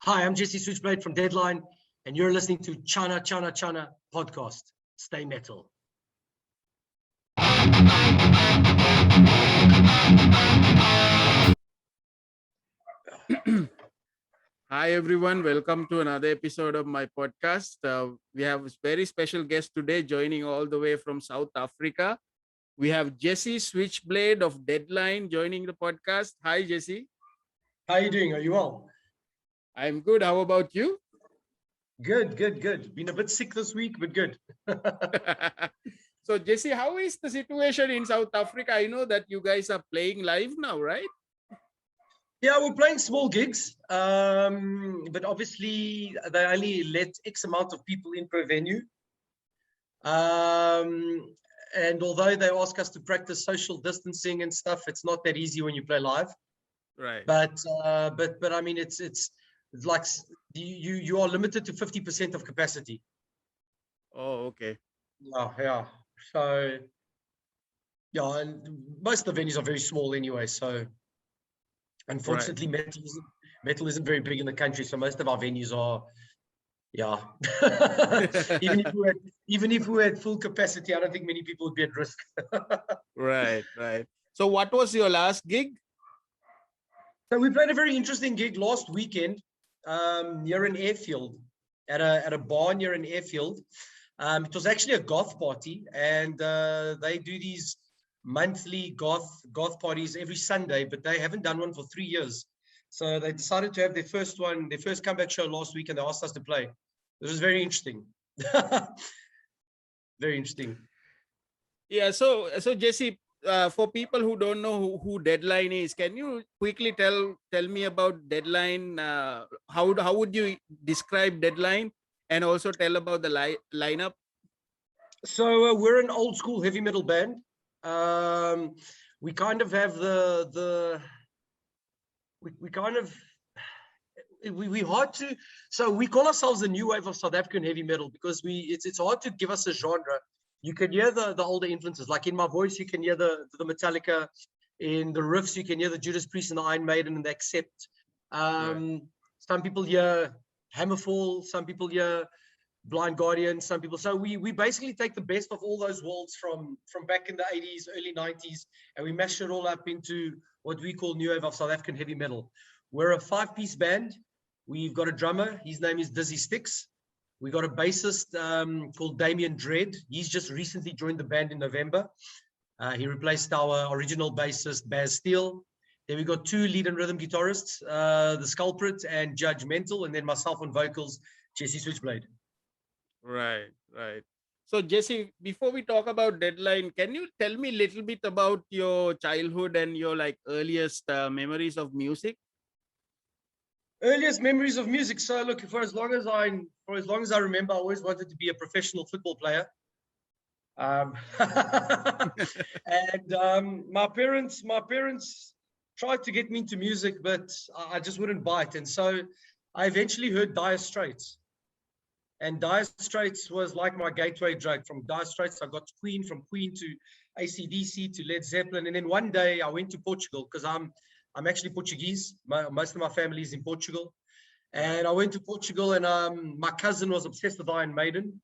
Hi, I'm Jessy Switchblade from Deadline, and you're listening to Channa Channa Channa podcast. Stay metal. Hi everyone, welcome to another episode of my podcast. We have a very special guest today joining all the way from South Africa. We have Jessy Switchblade of Deadline joining the podcast. Hi Jessy. How are you doing? Are you well? I'm good. How about you? Good. Been a bit sick this week, but good. So Jessy, how is the situation in South Africa? I know that you guys are playing live now, right? Yeah, we're playing small gigs, but obviously they only let X amount of people in per venue. And although they ask us to practice social distancing and stuff, it's not that easy when you play live. Right. But I mean, it's like you are limited to 50% of capacity. Oh, okay. Yeah. So yeah, and most of the venues are very small anyway. So unfortunately, metal isn't very big in the country. So most of our venues are, yeah. even if we were at full capacity, I don't think many people would be at risk. Right. So what was your last gig? So we played a very interesting gig last weekend near an airfield, at a bar near an airfield. It was actually a goth party, and they do these monthly goth parties every Sunday, but they haven't done one for 3 years. So they decided to have their first comeback show last week, and they asked us to play. It was very interesting. Very interesting. Yeah. So Jessy, for people who don't know who Deadline is, can you quickly tell me about Deadline? How would you describe Deadline, and also tell about the lineup? So we're an old school heavy metal band. We kind of have we hard to, so we call ourselves the new wave of South African heavy metal because it's hard to give us a genre. You can hear the older influences, like in my voice you can hear the Metallica, in the riffs you can hear the Judas Priest and the Iron Maiden and the Accept. Right. Some people hear Hammerfall, some people hear Blind Guardian, some people. So we basically take the best of all those worlds from back in the 80s, early 90s, and we mash it all up into what we call new wave of South African heavy metal. We're a 5-piece band. We've got a drummer. His name is Dizzy Sticks. We got a bassist called Damien Dredd. He's just recently joined the band in November. He replaced our original bassist, Baz Steele. Then we got 2 lead and rhythm guitarists, the Sculprit and Judgmental, and then myself on vocals, Jessy Switchblade. Right. So Jessy, before we talk about Deadline, can you tell me a little bit about your childhood and your earliest memories of music? Earliest memories of music. So look, for as long as I remember, I always wanted to be a professional football player. And my parents tried to get me into music, but I just wouldn't bite. And so I eventually heard Dire Straits. And Dire Straits was like my gateway drug. From Dire Straits, I got Queen, from Queen to AC/DC to Led Zeppelin. And then one day I went to Portugal because I'm actually Portuguese. Most of my family is in Portugal. And I went to Portugal, and my cousin was obsessed with Iron Maiden.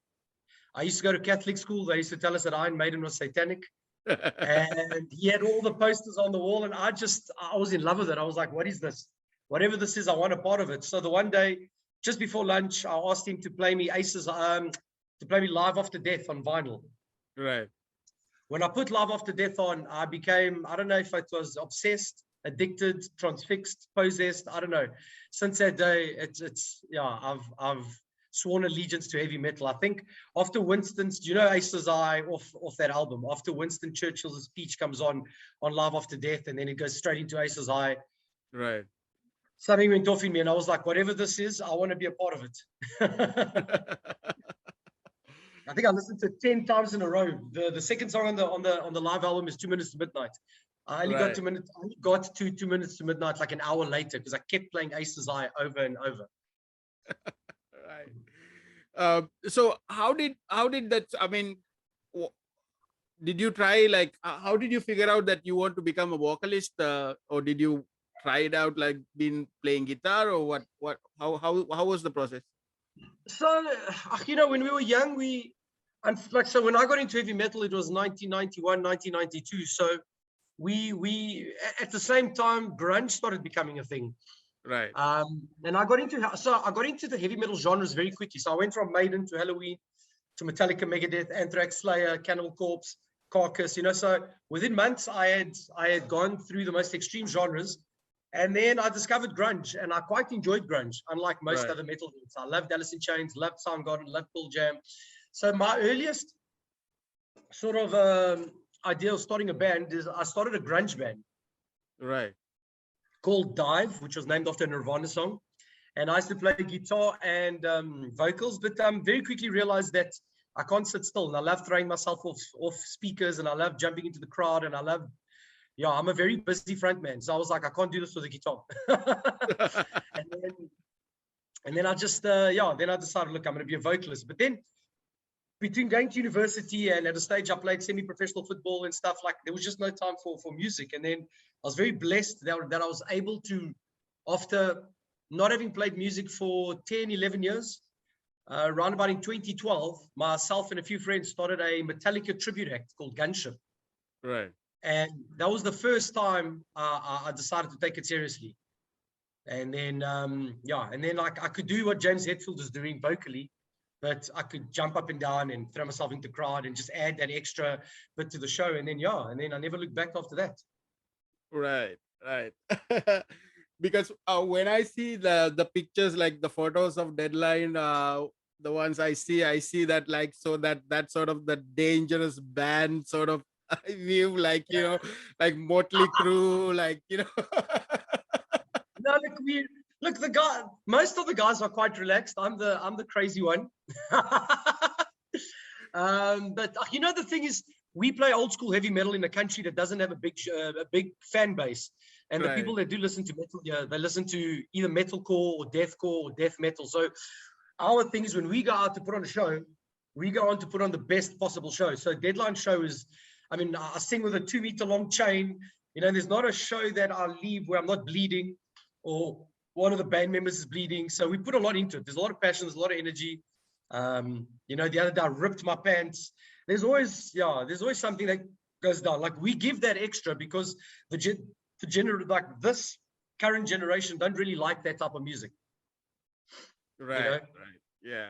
I used to go to Catholic school. They used to tell us that Iron Maiden was satanic. And he had all the posters on the wall, and I was in love with it. I was like, what is this? Whatever this is, I want a part of it. So the one day, just before lunch, I asked him to play me to play me Live After Death on vinyl. Right. When I put Live After Death on, I became, I don't know if it was obsessed, addicted, transfixed, possessed, I don't know. Since that day, I've sworn allegiance to heavy metal. I think after Winston's, do you know Ace's Eye off that album? After Winston Churchill's speech comes on Live After Death, and then it goes straight into Ace's Eye. Right. Something went off in me, and I was like, whatever this is, I want to be a part of it. I think I listened to it 10 times in a row. The second song on the live album is 2 Minutes to Midnight. I only got 2 minutes. I only got to 2 Minutes to Midnight like an hour later because I kept playing Ace's Eye over and over. Right. So how did that? I mean, did you try how did you figure out that you want to become a vocalist, or did you tried out, like been playing guitar, or what how was the process? So, when we were young, so when I got into heavy metal, it was 1991, 1992. So we at the same time, grunge started becoming a thing. Right. And I got into the heavy metal genres very quickly. So I went from Maiden to Halloween to Metallica, Megadeth, Anthrax, Slayer, Cannibal Corpse, Carcass. So within months, I had gone through the most extreme genres. And then I discovered grunge, and I quite enjoyed grunge, unlike most other metal groups. I loved Alice in Chains, loved Soundgarden, loved Pearl Jam. So my earliest sort of idea of starting a band is I started a grunge band. Right. Called Dive, which was named after a Nirvana song. And I used to play guitar and vocals, but very quickly realized that I can't sit still. And I love throwing myself off speakers, and I love jumping into the crowd, and I'm a very busy frontman. So I was like, I can't do this with a guitar. and then I just, then I decided, look, I'm going to be a vocalist. But then between going to university and at a stage I played semi-professional football and stuff, like there was just no time for music. And then I was very blessed that I was able to, after not having played music for 10, 11 years, around about in 2012, myself and a few friends started a Metallica tribute act called Gunship. Right. And that was the first time I decided to take it seriously. And then, and then like I could do what James Hetfield is doing vocally, but I could jump up and down and throw myself into the crowd and just add that extra bit to the show. And then, I never looked back after that. Right. Because when I see the pictures, like the photos of Deadline, the ones I see that, like, so that sort of the dangerous band sort of view, like, like Motley Crue, like, No, look, most of the guys are quite relaxed. I'm the crazy one. But the thing is, we play old school heavy metal in a country that doesn't have a big fan base. And the people that do listen to metal, they listen to either metalcore or deathcore or death metal. So our thing is, when we go out to put on a show, we go on to put on the best possible show. So Deadline show is, I sing with a 2-meter long chain. There's not a show that I leave where I'm not bleeding or one of the band members is bleeding. So we put a lot into it. There's a lot of passion. There's a lot of energy. The other day I ripped my pants. There's always something that goes down. Like, we give that extra because like this current generation don't really like that type of music. Right. Yeah.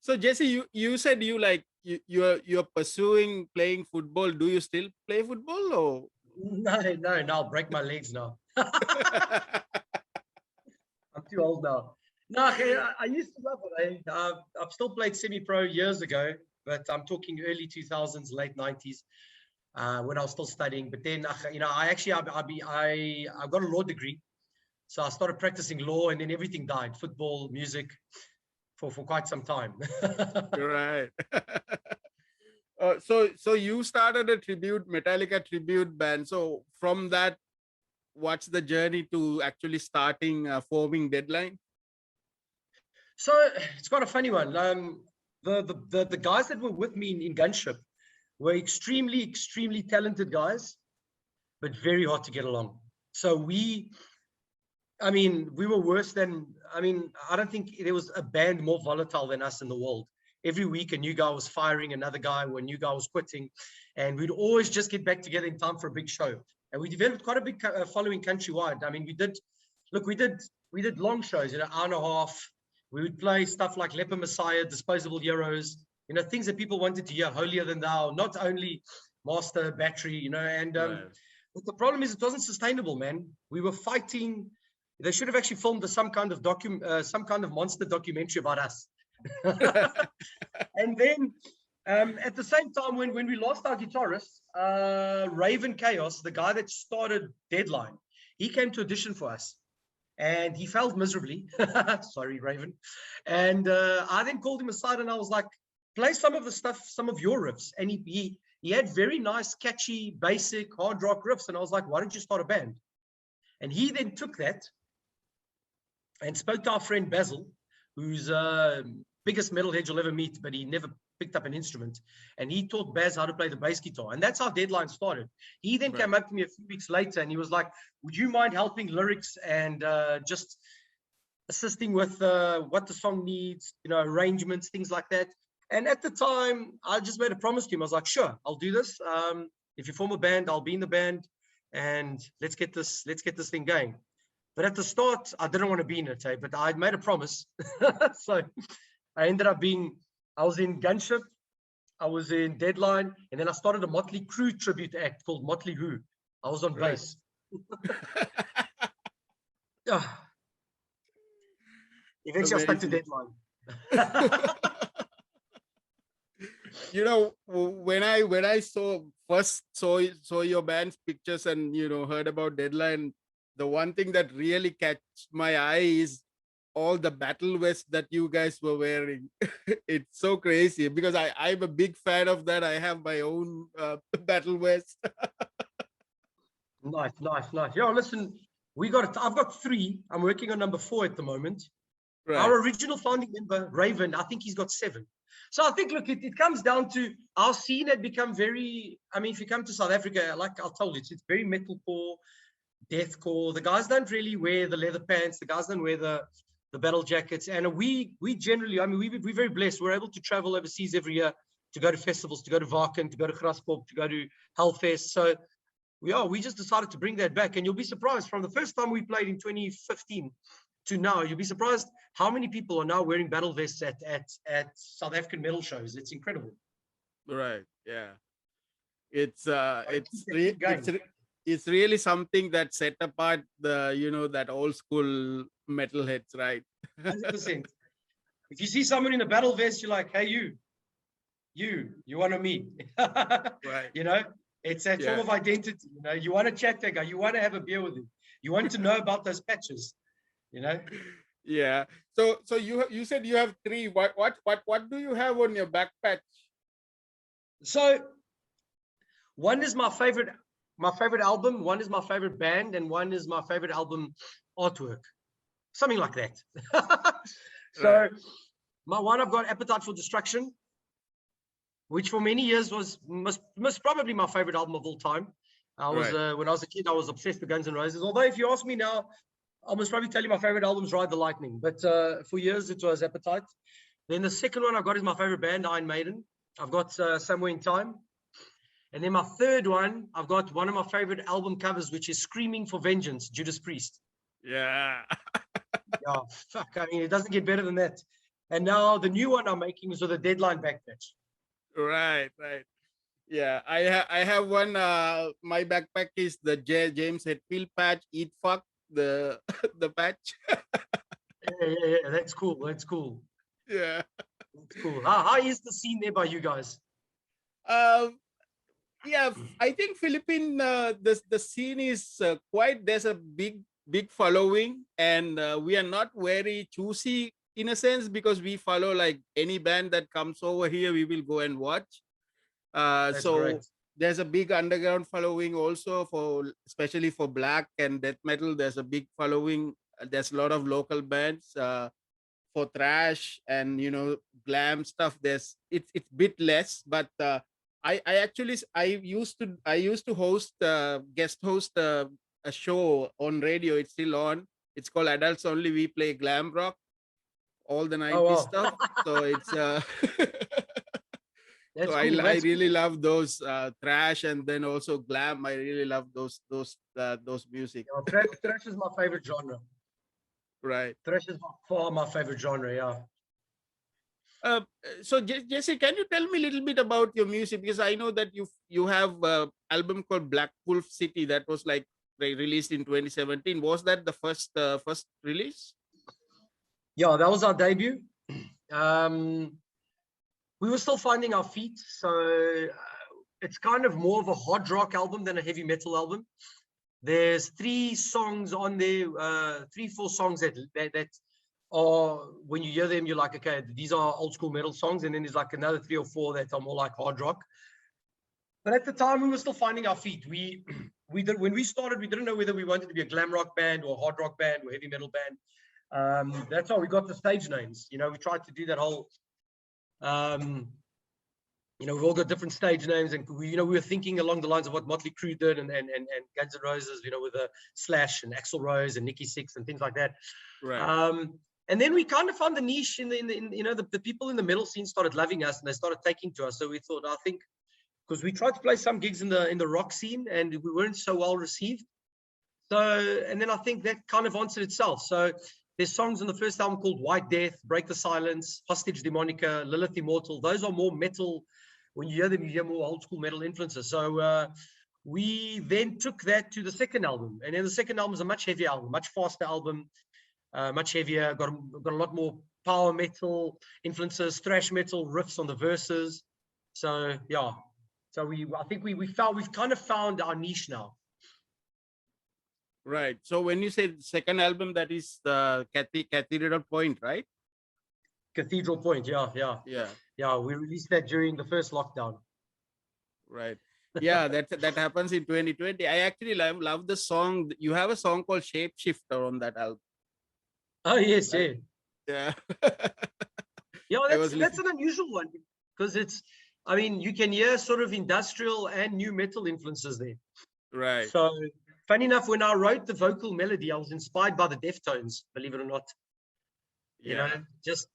So Jessy, you said you're pursuing playing football. Do you still play football, or? No, I'll break my legs now. I'm too old now. No, I used to love it. I've still played semi-pro years ago, but I'm talking early 2000s, late 90s, when I was still studying. But then, I got a law degree. So I started practicing law, and then everything died. Football, music, for quite some time. Right. So you started a Metallica tribute band. So from that, what's the journey to actually starting forming Deadline? So it's quite a funny one. The guys that were with me in Gunship were extremely, extremely talented guys, but very hard to get along. So we were worse than, I don't think there was a band more volatile than us in the world. Every week, a new guy was firing another guy, or a new guy was quitting, and we'd always just get back together in time for a big show. And we developed quite a big following countrywide. We did long shows, hour and a half. We would play stuff like Leper Messiah, Disposable Heroes, things that people wanted to hear, Holier Than Thou, not only Master, Battery, but the problem is it wasn't sustainable, man. We were fighting. They should have actually filmed some kind of monster documentary about us. And then at the same time, when we lost our guitarist, Raven Chaos, the guy that started Deadline, he came to audition for us, and he failed miserably. Sorry, Raven. And I then called him aside, and I was like, play some of the stuff, some of your riffs. And he had very nice, catchy, basic hard rock riffs. And I was like, why don't you start a band? And he then took that and spoke to our friend Basil, who's biggest metalhead you'll ever meet, but he never picked up an instrument, and he taught Baz how to play the bass guitar. And that's how Deadline started. He then came up to me a few weeks later, and he was like, would you mind helping lyrics and just assisting with what the song needs, arrangements, things like that. And at the time, I just made a promise to him. I was like, sure, I'll do this. If you form a band, I'll be in the band, and let's get this thing going. But at the start, I didn't want to be in it, but I'd made a promise. So I ended up I was in Gunship, I was in Deadline, and then I started a Motley Crue tribute act called Motley Who. I was on bass. Eventually, I stuck to Deadline. When I saw your band's pictures and heard about Deadline, the one thing that really catch my eye is all the battle vests that you guys were wearing. It's so crazy because I'm a big fan of that. I have my own battle vest. Nice. Yeah, listen, I've got 3. I'm working on number 4 at the moment. Right. Our original founding member, Raven, I think he's got 7. So I think, look, it comes down to our scene had become very, if you come to South Africa, like I told you, it's very metalcore, deathcore. The guys don't really wear the leather pants. The guys don't wear the battle jackets. And we generally, we're very blessed. We're able to travel overseas every year to go to festivals, to go to Wacken, to go to Graspop, to go to Hellfest. So we just decided to bring that back. And you'll be surprised, from the first time we played in 2015 to now, you'll be surprised how many people are now wearing battle vests at South African metal shows. It's incredible. Right. Yeah. It's really something that set apart that old school metalheads, right? 100%. If you see someone in a battle vest, you're like, hey, you one of me. Right. It's that form of identity. You want to chat that guy, you want to have a beer with him, you want to know about those patches. Yeah. So you said you have 3. What do you have on your back patch? So one is my favorite album, one is my favorite band, and one is my favorite album artwork, something like that. So my one, I've got Appetite for Destruction, which for many years was most probably my favorite album of all time. I was when I was a kid, I was obsessed with Guns N' Roses. Although if you ask me now, I must probably tell you my favorite album is Ride the Lightning. But for years it was Appetite. Then the second one I've got is my favorite band, Iron Maiden. I've got Somewhere in Time. And then my third one, I've got one of my favorite album covers, which is Screaming for Vengeance, Judas Priest. Yeah. Yeah, fuck. It doesn't get better than that. And now the new one I'm making is with a Deadline backpatch. Right. Yeah, I have one. My backpack is the James Hetfield patch. Eat fuck the patch. Yeah. That's cool. Yeah. That's cool. How is the scene there by you guys? Yeah, I think Philippine the scene is quite. There's a big following, and we are not very choosy in a sense because we follow like any band that comes over here, we will go and watch. So great. There's a big underground following also especially for black and death metal. There's a big following. There's a lot of local bands for thrash and glam stuff. It's bit less, but I used to host guest host a show on radio. It's still on. It's called Adults Only. We play glam rock, all the 90s stuff. So it's so cool. I really love those thrash and then also glam. I really love those music. Yeah, thrash is my favorite genre. Right. Thrash is far my favorite genre. Yeah. So Jessy, can you tell me a little bit about your music? Because I know that you have an album called Blackpool City that was like released in 2017. Was that the first release? Yeah, that was our debut. We were still finding our feet, so it's kind of more of a hard rock album than a heavy metal album. There's 3 songs on there, 3-4 songs that are, when you hear them, you're like, okay, these are old school metal songs, and then there's like another 3 or 4 that are more like hard rock. But at the time, we were still finding our feet. When we started, we didn't know whether we wanted to be a glam rock band or a hard rock band or heavy metal band. That's how we got the stage names. We tried to do that whole we've all got different stage names, and we were thinking along the lines of what Motley Crue did, and Guns N' Roses, with the Slash and Axl Rose and Nikki Sixx and things like that. Right. And then we kind of found the niche in the people in the metal scene started loving us, and they started taking to us. So we thought, I think, because we tried to play some gigs in the rock scene, and we weren't so well received. So, and then I think that kind of answered itself. So there's songs on the first album called White Death, Break the Silence, Hostage Demonica, Lilith Immortal. Those are more metal. When you hear them, you hear more old school metal influences. So we then took that to the second album. And then the second album is a much heavier album, much faster album, much heavier, got a lot more power metal influences, thrash metal riffs on the verses. So, yeah. So I think we've kind of found our niche now. Right. So when you say the second album, that is the Cathedral Point, right? Cathedral Point, yeah. Yeah, we released that during the first lockdown. Right. Yeah, that happens in 2020. I actually love the song. You have a song called Shapeshifter on that album. Oh, yes, right? Yeah. Yeah, that's an unusual one, because you can hear sort of industrial and new metal influences there. Right. So, funny enough, when I wrote the vocal melody, I was inspired by the Deftones, believe it or not. Just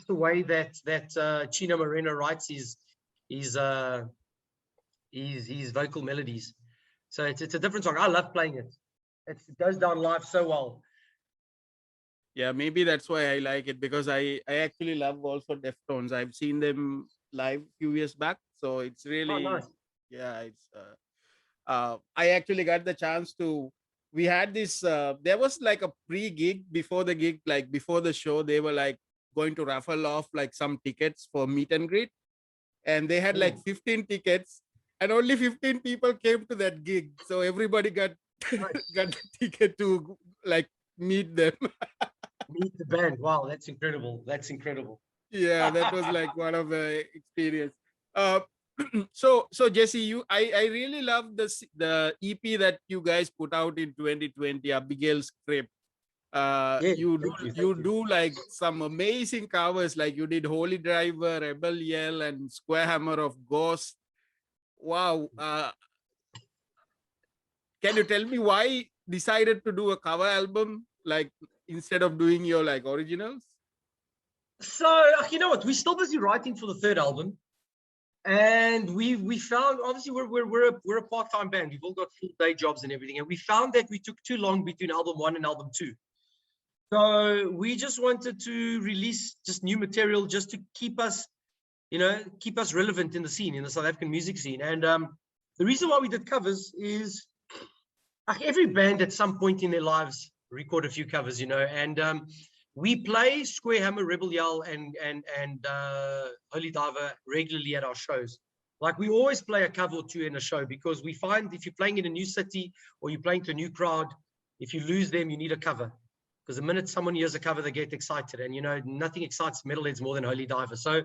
the way that Chino Moreno writes his vocal melodies. So it's a different song. I love playing it. It goes down live so well. Yeah, maybe that's why I like it, because I actually love also Deftones. I've seen them live a few years back, so it's really nice. Yeah. It's I actually got the chance to. We had this, there was like a pre-gig before the gig, like before the show, they were like going to raffle off like some tickets for meet and greet. And they had like 15 tickets, and only 15 people came to that gig. So everybody got got the ticket to like meet them. Meet the band. Wow, that's incredible. Yeah, that was like one of the experience. So Jessy, I really love the EP that you guys put out in 2020, Abigail Script. You do like some amazing covers, like you did Holy Driver, Rebel Yell, and Square Hammer of Ghost. Wow. Can you tell me why decided to do a cover album, like instead of doing your like originals? So you know what, we're still busy writing for the third album. And we found, obviously we're a part-time band. We've all got full day jobs and everything. And we found that we took too long between album 1 and album 2. So we just wanted to release just new material just to keep us relevant in the scene, in the South African music scene. And the reason why we did covers is every band at some point in their lives record a few covers, and we play Square Hammer, Rebel Yell, and Holy Diver regularly at our shows. Like, we always play a cover or two in a show, because we find if you're playing in a new city or you're playing to a new crowd, if you lose them, you need a cover. Because the minute someone hears a cover, they get excited. And, nothing excites metalheads more than Holy Diver. So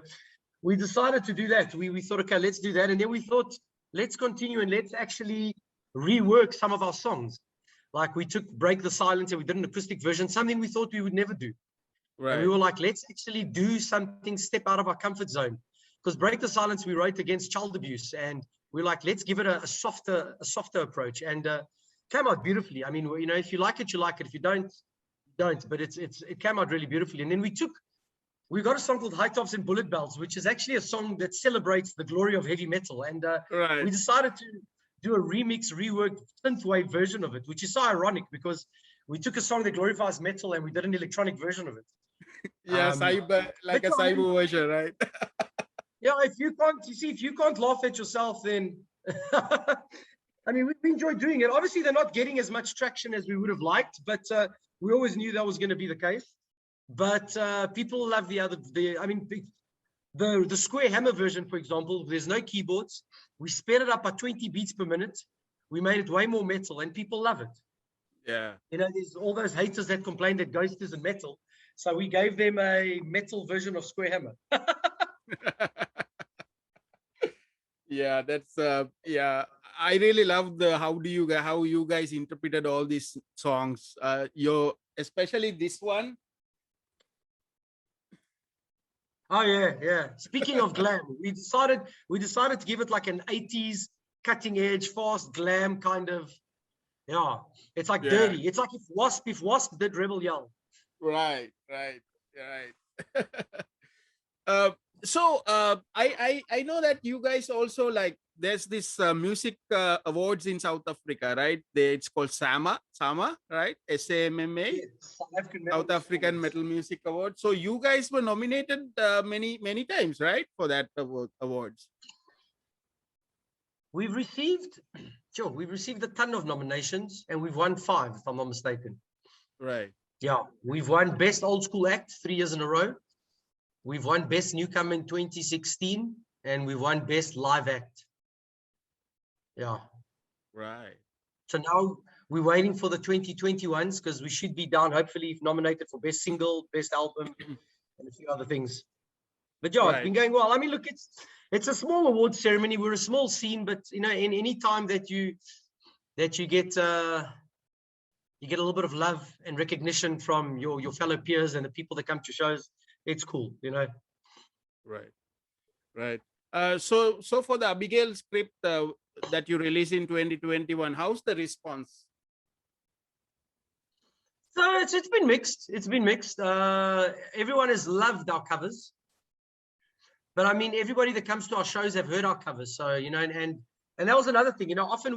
we decided to do that. We thought, okay, let's do that. And then we thought, let's continue and let's actually rework some of our songs. Like, we took Break the Silence and we did an acoustic version, something we thought we would never do. Right. And we were like, let's actually do something, step out of our comfort zone. Because Break the Silence, we wrote against child abuse. And we're like, let's give it a softer approach. And came out beautifully. I mean, if you like it, you like it. If you don't, you don't. But it came out really beautifully. And then we got a song called High Tops and Bullet Bells, which is actually a song that celebrates the glory of heavy metal. And we decided to do a reworked synthwave version of it, which is so ironic because we took a song that glorifies metal and we did an electronic version of it. Yeah, cyber, like a cyber version, right? Yeah, if you can't laugh at yourself, then I mean, we enjoy doing it. Obviously, they're not getting as much traction as we would have liked, but we always knew that was going to be the case. But people love the Square Hammer version, for example. There's no keyboards. We sped it up by 20 beats per minute. We made it way more metal, and people love it. Yeah. There's all those haters that complain that Ghost isn't metal. So we gave them a metal version of Square Hammer. Yeah, that's yeah. I really love how you guys interpreted all these songs. Especially this one. Oh yeah, yeah. Speaking of glam, we decided to give it like an 80s cutting edge, fast glam kind of. Yeah, it's like Yeah. dirty. It's like if Wasp did Rebel Yell. Right. Right. Right. uh, I know that you guys also like there's this music awards in South Africa, right? It's called SAMMA, right? SAMMA, Yeah, South African Metal South Music African Awards. Metal Music Award. So you guys were nominated many times, right, for that awards. We've received, sure, we've received a ton of nominations and we've won 5, if I'm not mistaken. Right. Yeah, we've won Best Old School Act 3 years in a row. We've won Best Newcomer in 2016, and we won Best Live Act. Yeah. Right. So now we're waiting for the 2021s because we should be down, hopefully, nominated for Best Single, Best Album, and a few other things. But yeah, it's been going well. I mean, look, it's a small award ceremony. We're a small scene, but in any time that you get you get a little bit of love and recognition from your fellow peers and the people that come to shows, it's cool, Right. Right. So for the Abigail Script that you released in 2021, how's the response? So it's been mixed. It's been mixed. Everyone has loved our covers, but I mean, everybody that comes to our shows have heard our covers. So and that was another thing. Often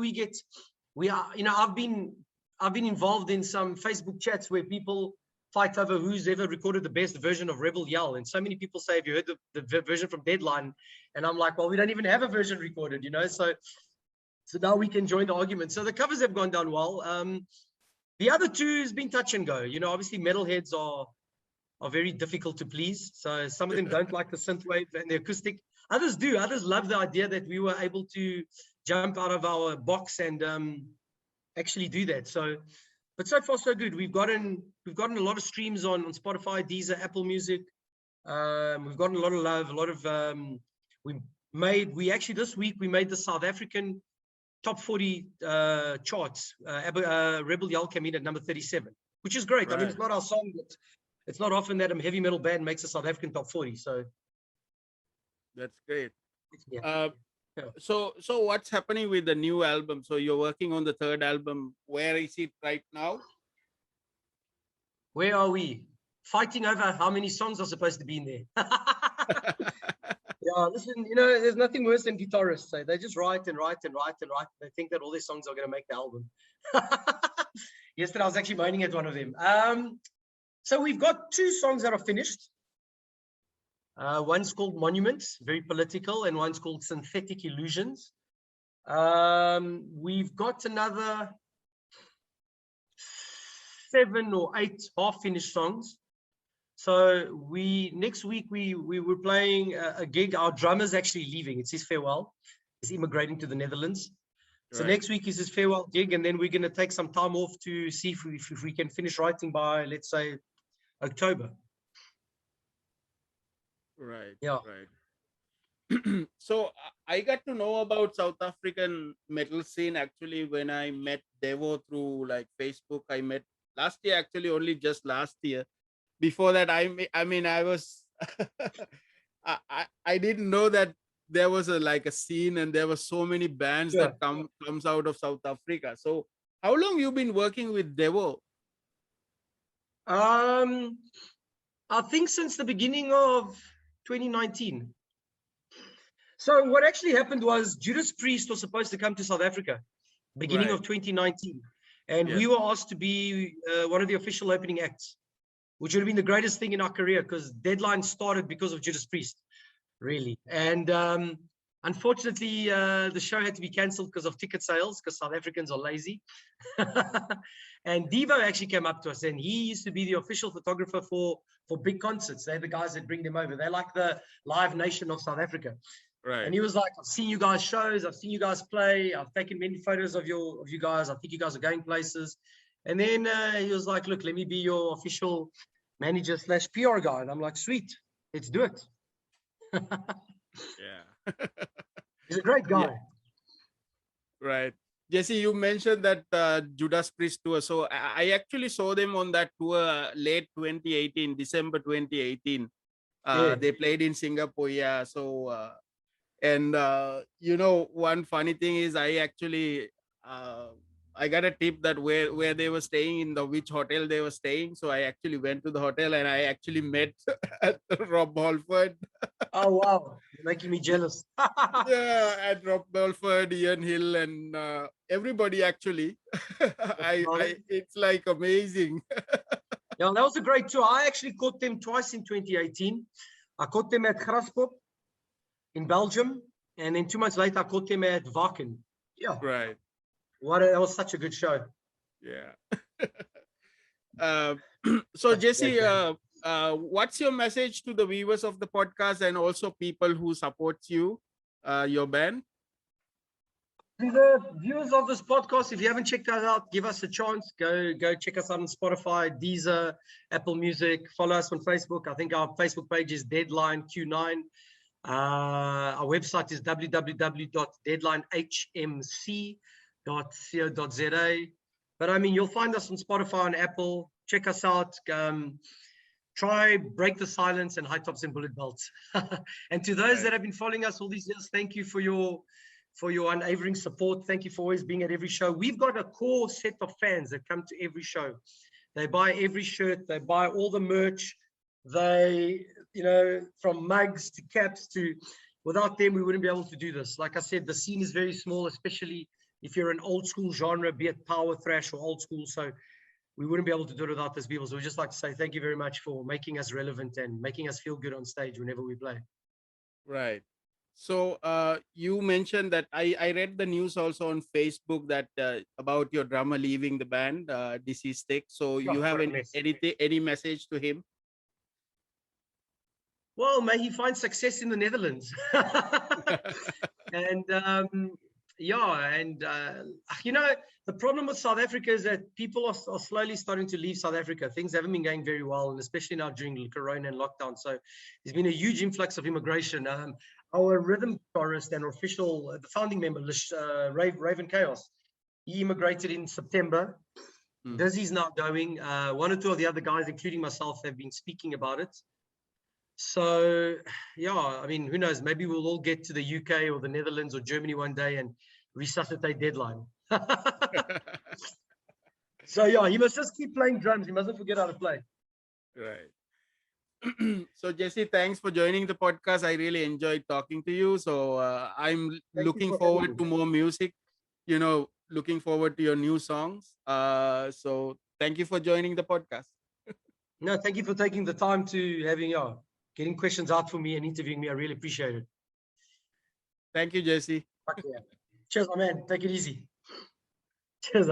I've been involved in some Facebook chats where people fight over who's ever recorded the best version of Rebel Yell, and so many people say, "Have you heard the version from Deadline?" And I'm like, "Well, we don't even have a version recorded, So now we can join the argument. So the covers have gone down well. The other two has been touch and go. Obviously metalheads are very difficult to please. So some of them don't like the synthwave and the acoustic. Others do. Others love the idea that we were able to jump out of our box and actually do that. But so far so good. We've gotten a lot of streams on Spotify, Deezer, Apple Music. We've gotten a lot of love. A lot of this week we made the South African top 40 charts. Rebel Yell came in at number 37, which is great. Right. I mean, it's not our song, but it's not often that a heavy metal band makes a South African top 40. So that's great. Yeah. So what's happening with the new album? So you're working on the third album. Where is it right now? Where are we? Fighting over how many songs are supposed to be in there. Yeah, listen, there's nothing worse than guitarists. They just write and write and write and write. They think that all their songs are going to make the album. Yesterday, I was actually moaning at one of them. So we've got 2 songs that are finished. One's called Monuments, very political, and one's called Synthetic Illusions. We've got another 7 or 8 half-finished songs. So next week we were playing a gig. Our drummer's actually leaving. It's his farewell. He's immigrating to the Netherlands. So next week is his farewell gig, and then we're going to take some time off to see if we can finish writing by, let's say, October. Right. Yeah. Right. So I got to know about South African metal scene actually when I met Devo through like Facebook. I met last year, actually, only just last year. Before that, I mean, I was, I didn't know that there was a scene and there were so many bands that comes out of South Africa. So how long you been working with Devo? I think since the beginning of 2019. So what actually happened was Judas Priest was supposed to come to South Africa, beginning of 2019. And we were asked to be one of the official opening acts, which would have been the greatest thing in our career because Deadline started because of Judas Priest, really. And unfortunately, the show had to be cancelled because of ticket sales because South Africans are lazy. And Devo actually came up to us, and he used to be the official photographer for big concerts. They're the guys that bring them over. They're like the Live Nation of South Africa. Right. And he was like, I've seen you guys shows. I've seen you guys play. I've taken many photos of you guys. I think you guys are going places. And then he was like, look, let me be your official manager / PR guy. And I'm like, sweet, let's do it. Yeah. He's a great guy. Yeah. Right. Jessy, you mentioned that Judas Priest tour. So I actually saw them on that tour late 2018, December 2018. Yeah. They played in Singapore. Yeah. So and one funny thing is I got a tip that where they were staying, in the which hotel they were staying. So I actually went to the hotel and I actually met Rob Halford. Oh wow, you're making me jealous. Yeah, at Rob Halford, Ian Hill, and everybody actually. It's like amazing. Yeah, that was a great tour. I actually caught them twice in 2018. I caught them at Graspop in Belgium, and then 2 months later, I caught them at Wacken. Yeah, Right. that was such a good show. Yeah. Uh, so Jessy, what's your message to the viewers of the podcast and also people who supports you, your band? To the viewers of this podcast, if you haven't checked us out, give us a chance. Go check us out on Spotify, Deezer, Apple Music. Follow us on Facebook. I think our Facebook page is Deadline Q9. Our website is www.deadlinehmc.co.za. But I mean, you'll find us on Spotify and Apple. Check us out. Try Break the Silence and High Tops and Bullet Belts. And to those that have been following us all these years, thank you for your unwavering support. Thank you for always being at every show. We've got a core set of fans that come to every show. They buy every shirt. They buy all the merch. They, from mugs to caps to, without them, we wouldn't be able to do this. Like I said, the scene is very small, especially if you're an old school genre, be it power, thrash, or old school. So we wouldn't be able to do it without those people. So we just like to say thank you very much for making us relevant and making us feel good on stage whenever we play. Right. So you mentioned that I read the news also on Facebook that about your drummer leaving the band, DC Stick. So you have any message to him? Well, may he find success in the Netherlands. And the problem with South Africa is that people are slowly starting to leave South Africa. Things haven't been going very well, and especially now during Corona and lockdown. So there's been a huge influx of immigration. Our rhythm guitarist and the founding member, Raven Chaos, he immigrated in September. Dizzy's now going. One or two of the other guys, including myself, have been speaking about it. So, yeah, I mean, who knows? Maybe we'll all get to the UK or the Netherlands or Germany one day and resuscitate Deadline. So, yeah, he must just keep playing drums. He mustn't forget how to play. Right. So, Jessy, thanks for joining the podcast. I really enjoyed talking to you. So, I'm looking forward to more music, looking forward to your new songs. So, thank you for joining the podcast. No, thank you for taking the time to getting questions out for me and interviewing me. I really appreciate it. Thank you, Jessy. Yeah. Cheers, my man. Take it easy. Cheers.